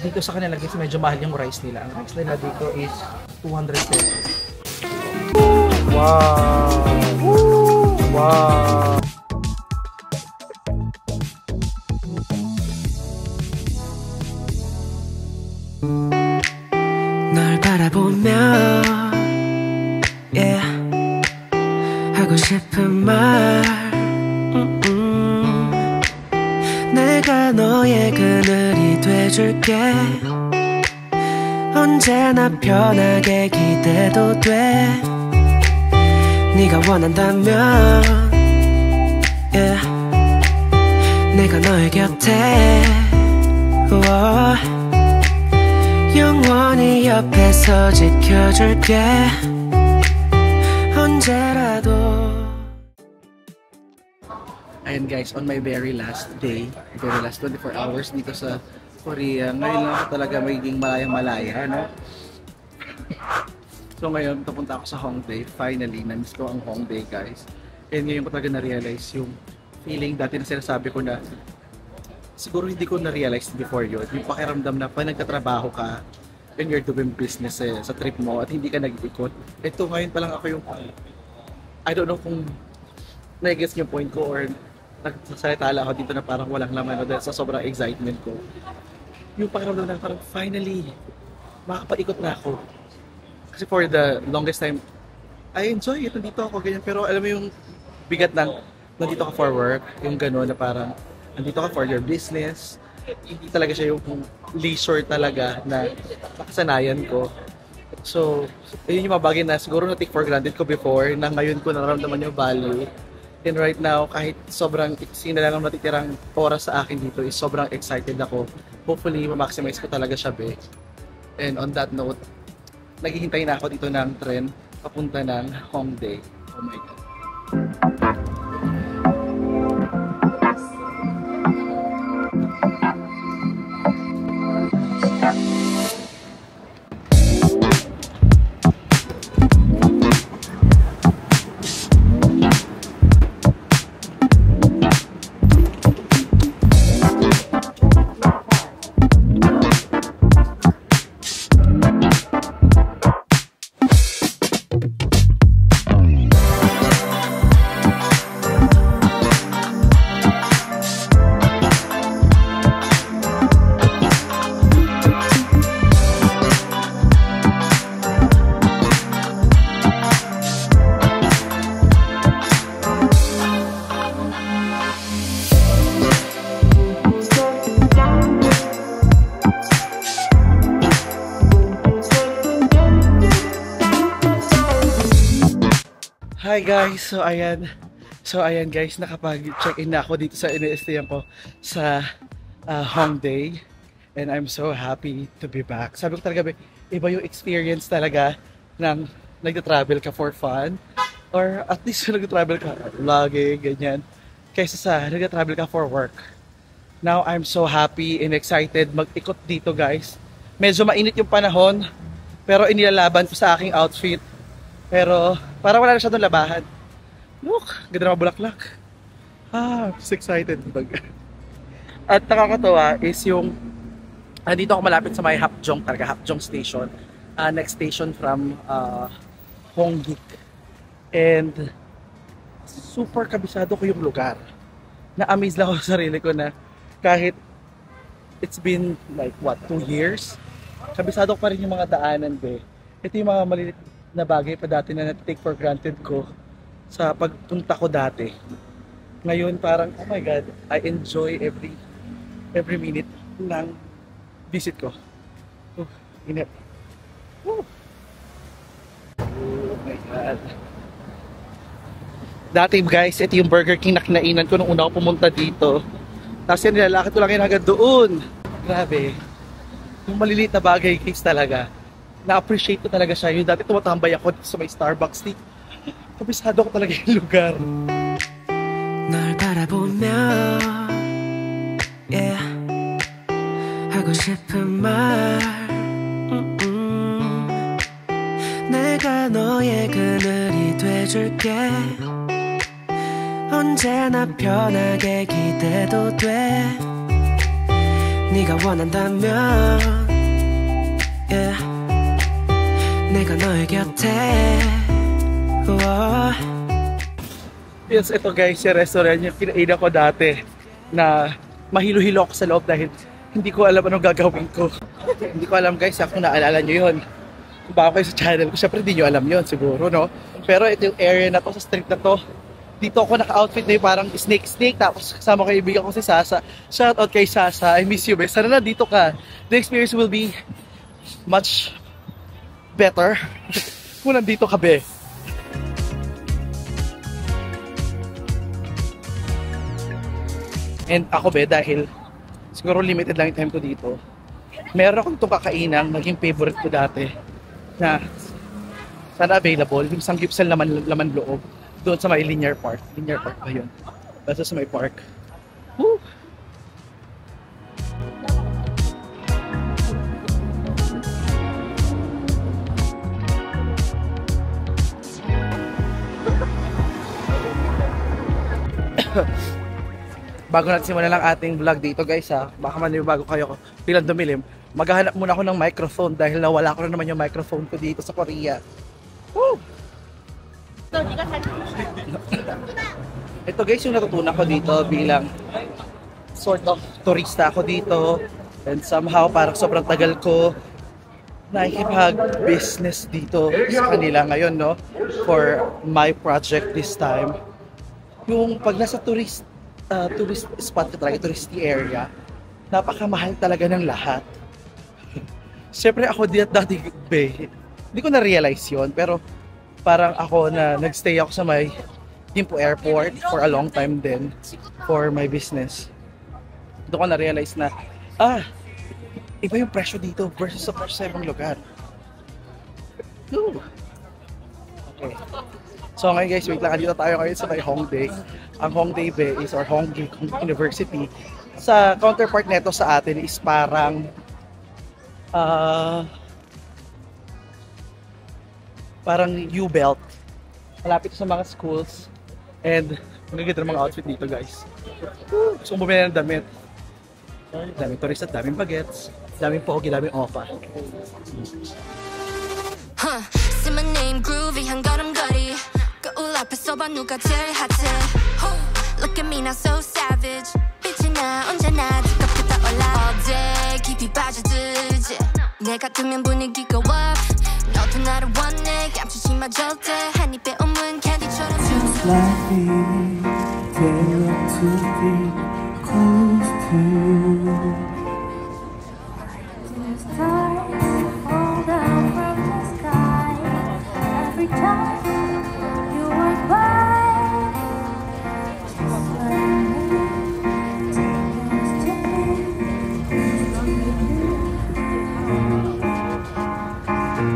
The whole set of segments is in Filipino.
dito sa kanila guys, medyo mahal yung rice nila. Ang rice nila dito is 200 pesos. Wow! Wow! 널 바라보며 yeah. 하고 싶은 말 내가 너의 그늘이 돼줄게 언제나 편하게 기대도 돼 네가 원한다면 yeah. 내가 너의 곁에 영원히 옆에서 지켜줄게 언제라도. Ayan guys, on my very last day, very last 24 hours dito sa Korea, ngayon lang ako talaga magiging malaya-malaya, no? So ngayon, papunta ako sa Hongdae. Finally, na-miss ko ang Hongdae guys. And ngayon ko talaga na-realize yung feeling dati na sinasabi ko na siguro hindi ko na-realize before yun. Yung pakiramdam na pa nagtatrabaho ka and you're doing business sa trip mo at hindi ka nag-ikot. Ito ngayon pa lang ako yung I don't know kung na-guess yung point ko or nagsasalita lang ako dito na parang walang laman dahil sa sobrang excitement ko. Yung pakiramdam na parang finally makakapaikot na ako. Kasi for the longest time I enjoy it, nandito ako ganyan, pero alam mo yung bigat ng nandito ka for work, yung gano'n na parang nandito ka for your business, hindi talaga siya yung leisure talaga na nakasanayan ko. So, yun yung mga bagay na siguro na-take for granted ko before, na ngayon ko nararamdaman yung value. And right now, kahit sobrang iksi na lang ang natitirang oras sa akin dito, is sobrang excited ako. Hopefully, ma-maximize ko talaga siya, be. And on that note, naghihintay na ako dito ng tren papunta ng Hongdae. Oh my God. Hi guys, so ayan guys, nakapag-check-in na ako dito sa ina-stayan ko sa Hongdae, and I'm so happy to be back. Sabi ko talaga, iba yung experience talaga ng nagta-travel ka for fun, or at least nagta-travel ka vlogging, ganyan, kaysa sa nagta-travel ka for work. Now I'm so happy and excited mag-ikot dito guys. Medyo mainit yung panahon, pero inilalaban ko sa aking outfit. Pero para wala na siya doon labahan. Look, ganda na bulaklak. I'm so excited. At nakakatawa is yung dito ako malapit sa may Hapjeong, talaga Hapjeong Station. Next station from Hongik. And super kabisado ko yung lugar. Na-amaze lang ako sa sarili ko na kahit it's been like what, 2 years, kabisado ko pa rin yung mga daanan, be. Ito yung mga malilit na bagay pa dati na na-take for granted ko sa pagpunta ko dati. Ngayon parang, oh my God, I enjoy every minute ng visit ko. Init. Oh my God. Dati guys, ito yung Burger King na kinainan ko nung una ako pumunta dito. Tapos yan, nilalakad ko lang yun hanggang doon. Grabe. Yung maliliit na bagay guys talaga. Na-appreciate ko talaga siya. Yung dati tumatambay ako dito sa may Starbucks dito. Kabisado ko talaga yung lugar. 널 바라보며 yeah. 하고 싶은 말 내가 너의 그늘이 돼줄게 언제나 편하게 기대도 돼 네가 원한다면 yeah. 내가 너의 곁에 Yes, ito guys, yung restaurant yung kinainan ko dati na mahilo-hilo ako sa loob dahil hindi ko alam anong gagawin ko. Hindi ko alam guys, kung naalala nyo yun. Kung baka kayo sa channel ko, syempre hindi nyo alam yun siguro, no? Pero ito yung area na to, sa street na to, dito ako naka-outfit na yung parang snake, tapos kasama ko ibigan ko si Sasa. Shout out kay Sasa, I miss you, be. Sana na dito ka. The experience will be much better kung nandito ka, be. And ako, be, dahil siguro limited lang yung time ko dito, meron akong itong kakainang naging favorite ko dati na sana available, yung sanggipsal laman loob doon sa may Linear Park. Linear Park ba yun? Basta sa may park. Woo! Bago natin simulan lang ating vlog dito guys ha, baka bago kayo bilang dumilim, maghahanap muna ako ng microphone dahil nawala ko na naman yung microphone ko dito sa Korea. Woo! Ito guys yung natutunan ko dito bilang sort of turista ako dito, and somehow parang sobrang tagal ko nakikipag-business dito sa kanila ngayon, no, for my project this time. Yung pag nasa tourist spot ka talaga, touristy area, napakamahal talaga ng lahat. Siyempre ako dati, hindi ko na-realize yon, pero parang ako na nagstay ako sa may Gimpo Airport for a long time din for my business. Doon ko na-realize na, iba yung presyo dito versus sa presyo sa ibang lugar. Ooh. Okay. So ngayon guys, wait lang, dito tayo ngayon sa may Hongdae. Ang Hongdae Bay is, or Hongdae University, sa counterpart neto sa atin is parang parang U-Belt. Malapit sa mga schools, and magaganda ng mga outfit dito guys. Gusto kong bumili ng damit. Daming turista, daming bagets, daming pogi, daming ofa. Say my name, groovy, 한 걸음걸이 거울 앞에서 봐 누가 제일 핫해. Look at me now so savage. 빛이 나 언제나 뜨겁게 떠올라. All day 깊이 빠져들지. 내 같으면 분위기가 up. 너도 나를 원해. 감추지 마 절대. 한 입에 없는 캔디처럼. Just like me, they want to be close to you. Fall down from the sky every time you walk by.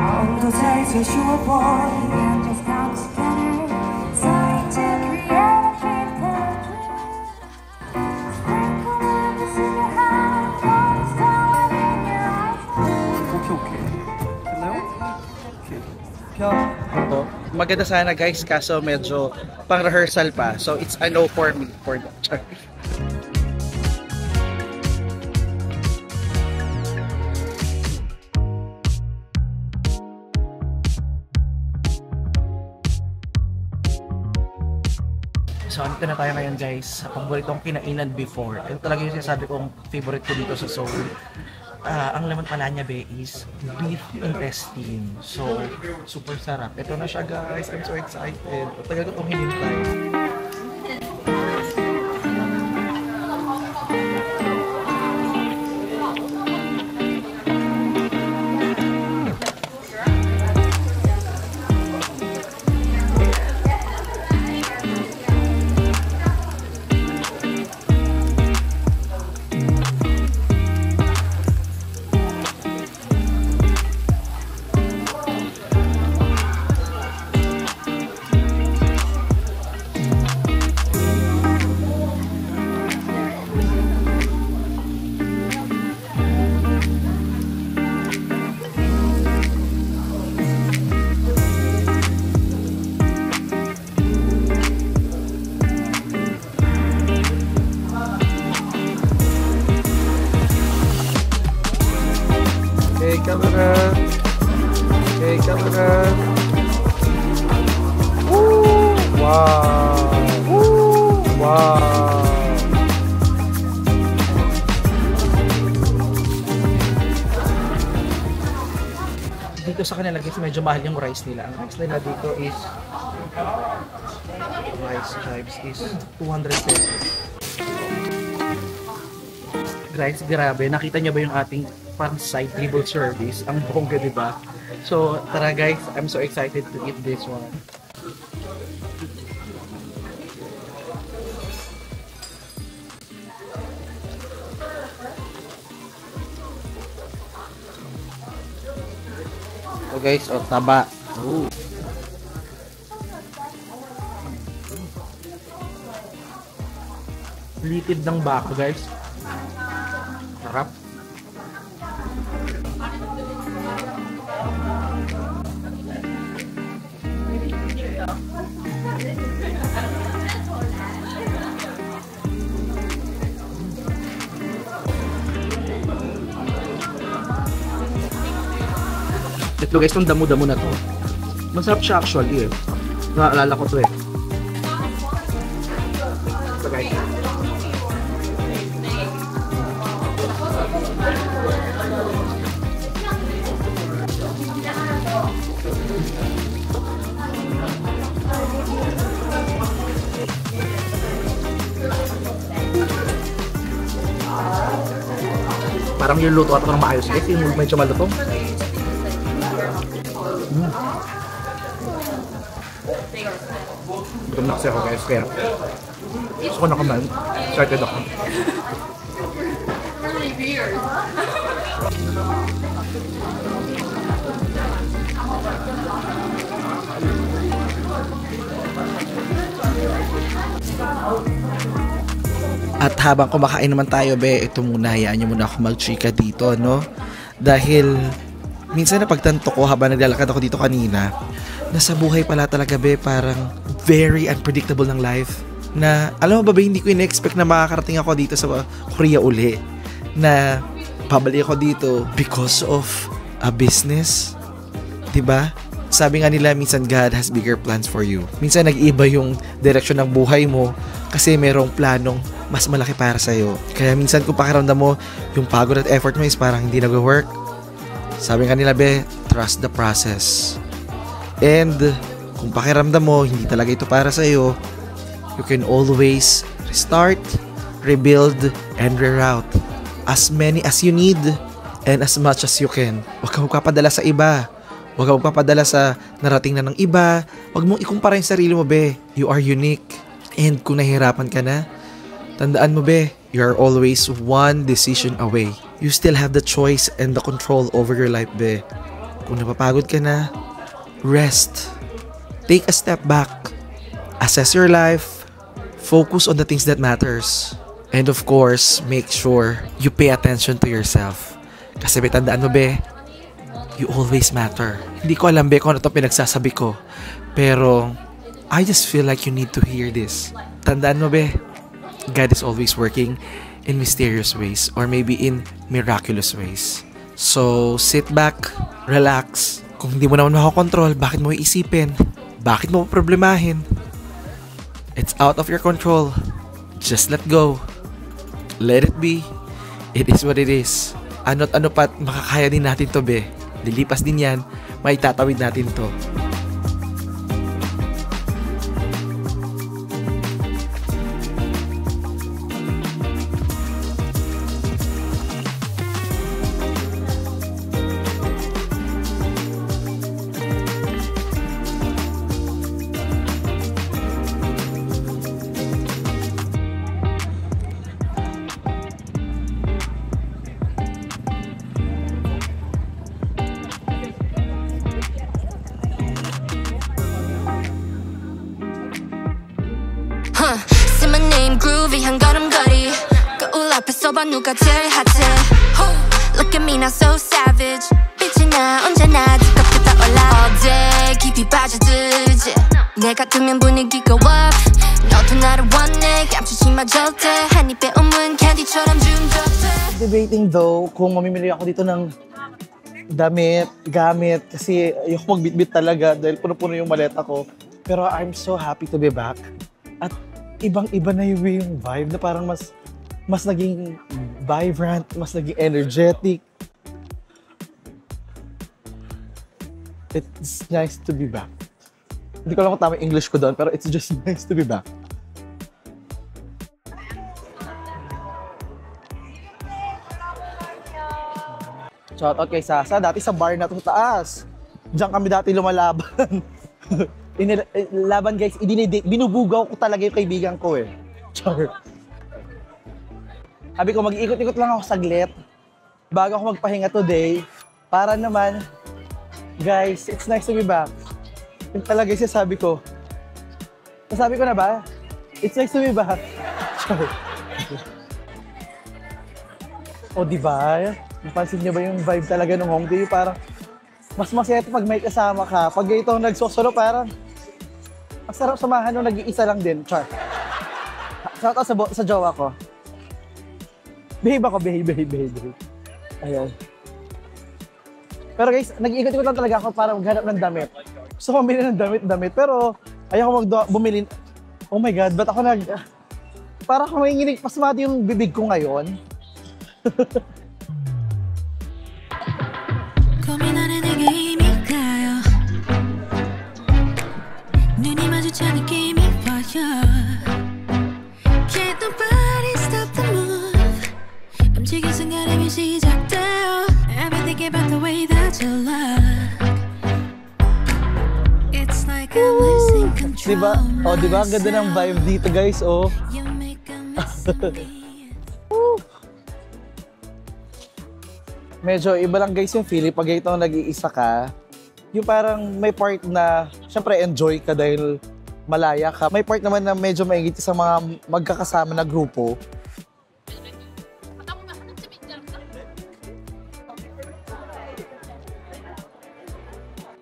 On the days that you were born, And just come together, trying to create a dream come true. Sprinkle this in your heart, going down in your eyes. Okay. Hello? Okay. Ito. Maganda sana guys, kaso medyo pang rehearsal pa. So it's a no for me for that. So, andito na tayo ngayon guys sa paboritong kinainan before. Ito talaga yung sinasabi kong favorite ko dito sa Seoul. Ang laman pala niya be is beef intestine. So, super sarap. Ito na siya guys. I'm so excited. Tagal ko itong hinintay. Okay, camera. Okay, camera. Woo! Wow! Woo! Wow! Dito sa kanila guys, medyo mahal yung rice nila. Ang rice nila dito is rice chives is 200 pesos. Guys, grabe. Nakita niyo ba yung ating parang side table service? Ang bongga, di ba? So, tara guys. I'm so excited to eat this one. So guys, taba. Ooh. Litid ng bako guys. Sarap. Ito guys, itong damo-damo na to. Masarap siya actually eh. Naalala ko to eh. Ito guys. Parang yung luto at parang maayos guys. Yung medyo malutong. Gutom na kasi ako guys, kaya gusto ko na kumain. Excited ako. At habang kumakain naman tayo, be, ito muna, hayaan nyo muna ako mag-chika dito, no? Dahil minsan na pagtanto ko habang naglalakad ako dito kanina, nasa buhay pala talaga, be, parang very unpredictable ng life. Na, alam mo ba, be, hindi ko in-expect na makakarating ako dito sa Korea uli. Na pabalik ako dito because of a business. Diba? Sabi nga nila, minsan God has bigger plans for you. Minsan nag-iba yung direksyon ng buhay mo kasi merong planong mas malaki para sa'yo. Kaya minsan kung pakiramdam mo, yung pagod at effort mo is parang hindi nag-work. Sabi nga nila, be, trust the process. And kung pakiramdam mo, hindi talaga ito para sa'yo, you can always restart, rebuild, and reroute. As many as you need and as much as you can. Huwag kang magpapadala sa iba. Huwag kang magpapadala sa narating na ng iba. Huwag mong ikumpara yung sarili mo, be. You are unique. And kung nahihirapan ka na, tandaan mo, be, you are always one decision away. You still have the choice and the control over your life, be. Kung napapagod ka na, rest. Take a step back. Assess your life. Focus on the things that matters. And of course, make sure you pay attention to yourself. Kasi be, tandaan mo, be, you always matter. Hindi ko alam, be, kung ano ito pinagsasabi ko. Pero I just feel like you need to hear this. Tandaan mo, be, God is always working in mysterious ways or maybe in miraculous ways. So, sit back, relax. Kung hindi mo naman makakontrol, bakit mo iisipin? Bakit mo problemahin? It's out of your control. Just let go. Let it be. It is what it is. Ano't ano pat, makakaya din natin to, be. Lilipas din yan, may tatawid natin to. Say my name groovy 한 걸음걸이 거울 앞에서 봐 누가 제일 핫해 Look at me now so savage 빛이 나 언제나 뒤끝부터 올라 All day 깊이 빠져들지 내 같으면 분위기가 up 너도 나를 원해 감추지 마 절대 한 입에 오문 캔디처럼 준 듯해 Debating though kung mamimili ako dito ng damit, gamit, kasi ayoko magbitbit talaga dahil puno-puno yung maleta ko. Pero I'm so happy to be back. At ibang-iba na yung vibe na parang mas naging vibrant, mas naging energetic. It's nice to be back. Hindi ko alam kung tama yung English ko doon, pero it's just nice to be back. Shoutout kay Sasa. Dati sa bar na to sa taas. Diyan kami dati lumalaban. Laban guys, binubugaw ko talaga yung kaibigan ko eh. Char. Sabi ko, mag-iikot-ikot lang ako saglit bago ako magpahinga today. Para naman, guys, it's nice to be back. Yung talaga yung sabi ko. Nasabi ko na ba? It's nice to be back. Char. O diba? Napansin niyo ba yung vibe talaga ng Hongdae? Parang mas masaya ito pag may kasama ka. Pag ito nagsosolo, parang masarap samahan nung nag-iisa lang din. Char. Shoutout sa jowa ko. Behave ako, behave. Ayan. Pero guys, nag-iikot-ikot lang talaga ako para maghanap ng damit. Gusto ko bumili ng damit. Pero ayoko bumili. Oh my God, ba't ako para ako manginginig pasmati yung bibig ko ngayon. 고민하는 내게 힘이 가요 눈이 마주쳐 느낌이 와요 Can't nobody stop the move 움직인 순간에 미 시작돼요 I've been thinking about the way that you look It's like I'm losing control Diba? O diba? Ang ganda ng vibe dito guys, oh. You make a mess of me Medyo iba lang guys yung feeling pag ito nag-iisa ka. Yung parang may part na, syempre enjoy ka dahil malaya ka. May part naman na medyo maingit sa mga magkakasama na grupo.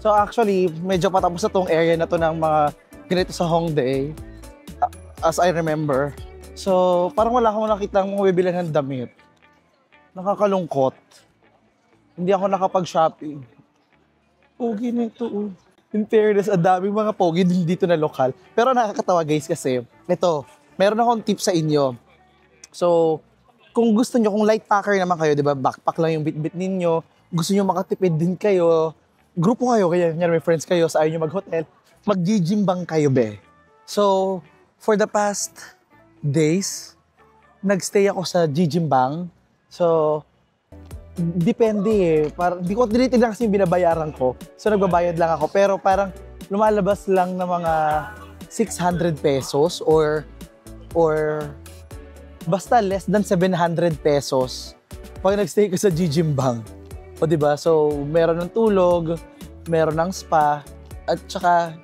So actually, medyo patapos na tong area na to ng mga ganito sa Hongdae. As I remember. So parang wala akong nakitang mga bibilan ng damit. Nakakalungkot. Hindi ako nakapag-shopping. Pogi na ito. Oh. In fairness, ang daming mga pogi din dito na lokal. Pero nakakatawa guys kasi, ito, meron akong tip sa inyo. So, kung gusto nyo, kung light packer naman kayo, di ba, backpack lang yung bit-bit ninyo, gusto nyo makatipid din kayo, grupo kayo, kaya may friends kayo, sa ayaw nyo mag-hotel, mag-gimbang kayo, be. So, for the past days, nagstay ako sa gimbang. So, depende eh. Parang, di ko tinitignan kasi yung binabayaran ko. So, nagbabayad lang ako. Pero parang lumalabas lang ng mga 600 pesos or basta less than 700 pesos pag nagstay ka sa gimbang. O diba? So, meron ng tulog, meron ng spa, at saka,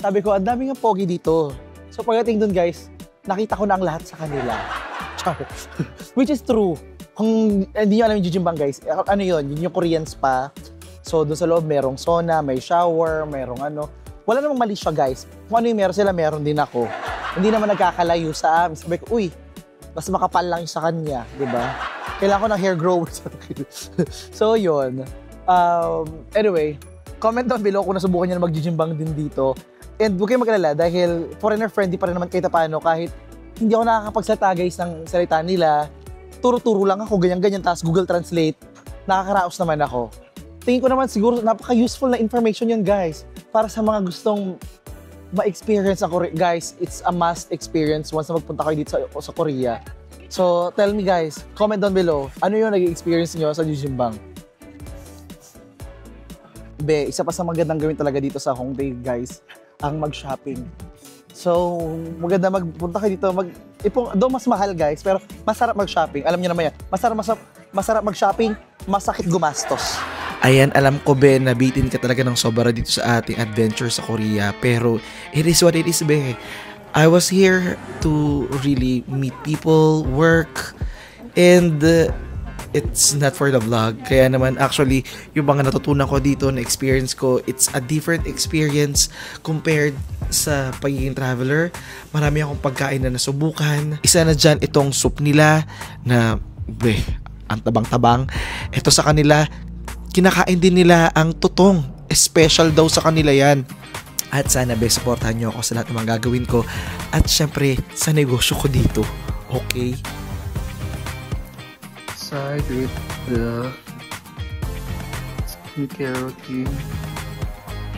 sabi ko, ang daming pogi dito. So, pagdating dun guys, nakita ko na ang lahat sa kanila. Which is true. Kung hindi nyo alam yung gimbang guys, ano yun? Yun yung Korean spa. So, doon sa loob, merong sauna, may shower, merong ano. Wala namang mali siya guys. Kung ano yung meron sila, meron din ako. Hindi naman nagkakalayo sa amin. Sabi ko, uy, mas makapal lang yung sa kanya, di ba? Kailangan ko ng hair grower sa akin. So, yun. Anyway, comment down below kung nasubukan nyo na mag-gimbang din dito. And huwag kayong mag-alala dahil foreigner-friendly pa rin naman kahit paano kahit hindi ako nakakapagsalita guys ng salita nila. Turo-turo lang ako, ganyan-ganyan, tapos Google Translate, nakakaraos naman ako. Tingin ko naman siguro napaka-useful na information yun guys. Para sa mga gustong ma-experience ako, guys, it's a must experience once na magpunta kayo dito sa Korea. So, tell me guys, comment down below, ano yung nag-experience nyo sa gimbang? Be, isa pa sa magandang gawin talaga dito sa Hongdae guys, ang mag-shopping. So, maganda magpunta kayo dito, though mas mahal guys, pero masarap mag-shopping. Alam niyo naman yan, masarap mag-shopping, masakit gumastos. Ayan, alam ko be, nabitin ka talaga ng sobra dito sa ating adventure sa Korea. Pero, it is what it is be. I was here to really meet people, work, and it's not for the vlog. Kaya naman, actually, yung mga natutunan ko dito na experience ko, it's a different experience compared sa pagiging traveler. Marami akong pagkain na nasubukan. Isa na dyan itong soup nila na, ang tabang-tabang. Ito sa kanila, kinakain din nila ang tutong. Special daw sa kanila yan. At sana be, supportahan nyo ako sa lahat ng mga gagawin ko. At syempre, sa negosyo ko dito. Okay? Side with the skincare routine.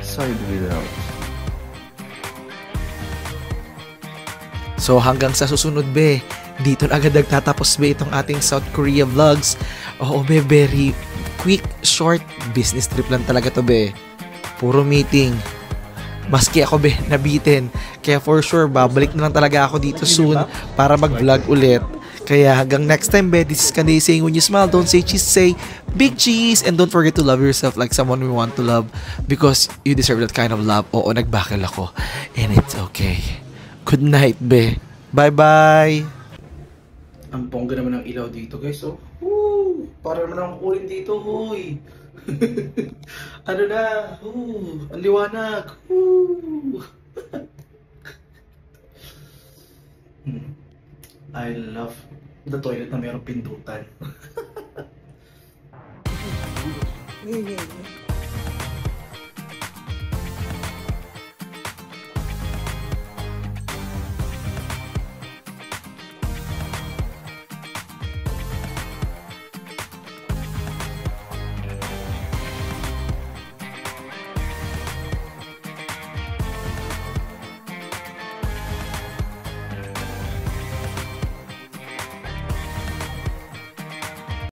Side without. So hanggang sa susunod be, dito na agad nagtatapos be itong ating South Korea vlogs. Oo be, very quick, short business trip lang talaga to be. Puro meeting. Maski ako be, nabitin. Kaya for sure, babalik na lang talaga ako dito soon para mag-vlog ulit. Kaya hanggang next time be, this is Kanday saying when you smile, don't say cheese, say big cheese. And don't forget to love yourself like someone we want to love because you deserve that kind of love. Oo, nagbakal ako. And it's okay. Good night be. Bye-bye. Ang bongga naman ng ilaw dito guys, oh. Woo! Para naman akong kukunin dito, hoy. Ano na? Ang liwanag. I love the toilet na mayroong pindutan.